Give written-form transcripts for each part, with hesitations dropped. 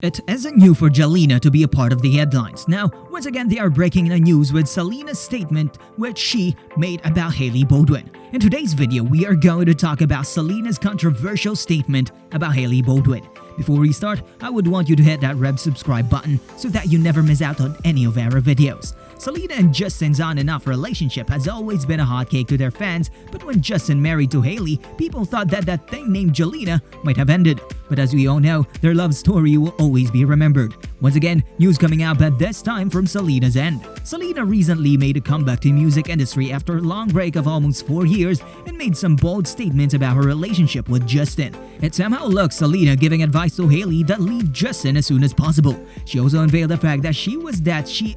It isn't new for Selena to be a part of the headlines. Now, once again, they are breaking the news with Selena's statement which she made about Hailey Baldwin. In today's video, we are going to talk about Selena's controversial statement about Hailey Baldwin. Before we start, I would want you to hit that red subscribe button so that you never miss out on any of our videos. Selena and Justin's on and off relationship has always been a hotcake to their fans, but when Justin married to Hailey, people thought that thing named Selena might have ended. But as we all know, their love story will always be remembered. Once again, news coming out but this time from Selena's end. Selena recently made a comeback to the music industry after a long break of almost 4 years and made some bold statements about her relationship with Justin. It somehow looks Selena giving advice to Hailey that leave Justin as soon as possible. She also unveiled the fact that she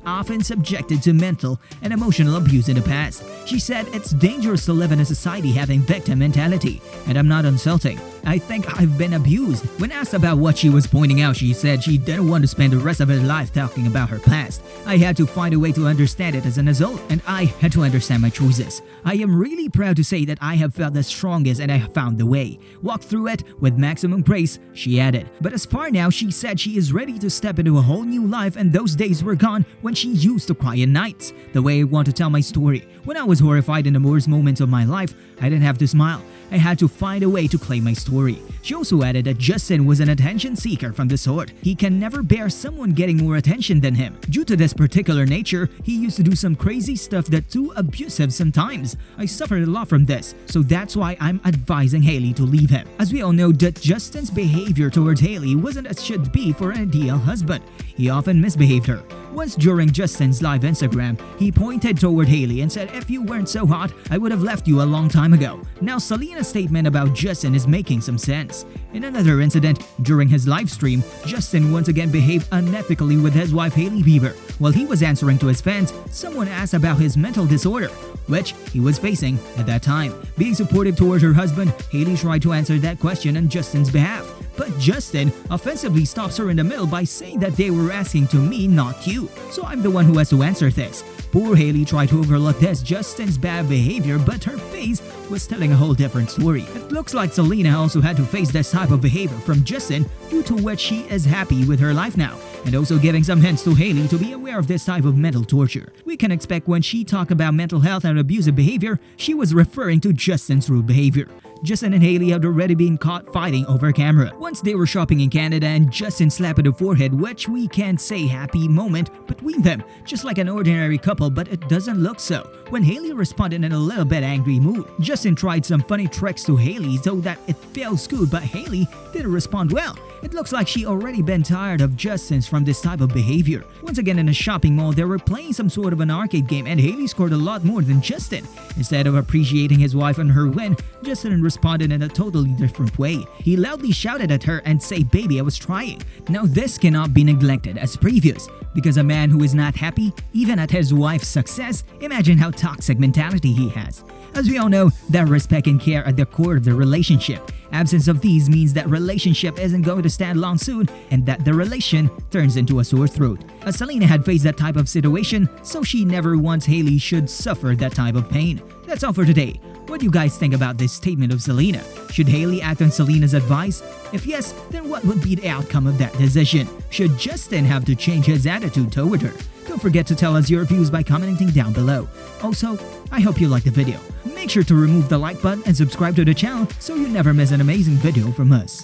often subjected to mental and emotional abuse in the past. She said it's dangerous to live in a society having victim mentality, and I'm not insulting. I think I've been abused. When asked about what she was pointing out, she said she didn't want to spend the rest of her life talking about her past. I had to find a way to understand it as an adult, and I had to understand my choices. I am really proud to say that I have felt the strongest and I have found the way. Walk through it with maximum grace, she added. But as far now, she said she is ready to step into a whole new life, and those days were gone when she used to cry at nights. The way I want to tell my story. When I was horrified in the worst moments of my life, I didn't have to smile. I had to find a way to claim my story. She also added that Justin was an attention seeker from the sort. He can never bear someone getting more attention than him. Due to this particular nature, he used to do some crazy stuff that's too abusive sometimes. I suffered a lot from this, so that's why I'm advising Hailey to leave him. As we all know, that Justin's behavior towards Hailey wasn't as should be for an ideal husband. He often misbehaved her. Once during Justin's live Instagram, he pointed toward Hailey and said, "If you weren't so hot, I would have left you a long time ago." Now, Selena's statement about Justin is making some sense. In another incident, during his live stream, Justin once again behaved unethically with his wife Hailey Bieber. While he was answering to his fans, someone asked about his mental disorder, which he was facing at that time. Being supportive towards her husband, Hailey tried to answer that question on Justin's behalf. But Justin offensively stops her in the middle by saying that they were asking to me, not you. So I'm the one who has to answer this. Poor Hailey tried to overlook this Justin's bad behavior, but her face was telling a whole different story. It looks like Selena also had to face this type of behavior from Justin, due to which she is happy with her life now, and also giving some hints to Hailey to be aware of this type of mental torture. We can expect when she talked about mental health and abusive behavior, she was referring to Justin's rude behavior. Justin and Hailey had already been caught fighting over camera. Once they were shopping in Canada and Justin slapped at the forehead, which we can't say happy moment between them, just like an ordinary couple, but it doesn't look so. When Hailey responded in a little bit angry mood, Justin tried some funny tricks to Hailey so that it feels good, but Hailey didn't respond well. It looks like she already been tired of Justin's from this type of behavior. Once again in a shopping mall, they were playing some sort of an arcade game and Hailey scored a lot more than Justin. Instead of appreciating his wife and her win, Justin responded in a totally different way. He loudly shouted at her and said, "Baby, I was trying." Now this cannot be neglected as previous, because a man who is not happy, even at his wife's success, imagine how toxic mentality he has. As we all know, that respect and care are the core of the relationship. Absence of these means that relationship isn't going to stand long soon and that the relation turns into a sore throat. As Selena had faced that type of situation, so she never wants Hailey should suffer that type of pain. That's all for today. What do you guys think about this statement of Selena? Should Hailey act on Selena's advice? If yes, then what would be the outcome of that decision? Should Justin have to change his attitude toward her? Don't forget to tell us your views by commenting down below. Also, I hope you liked the video. Make sure to remove the like button and subscribe to the channel so you never miss an amazing video from us.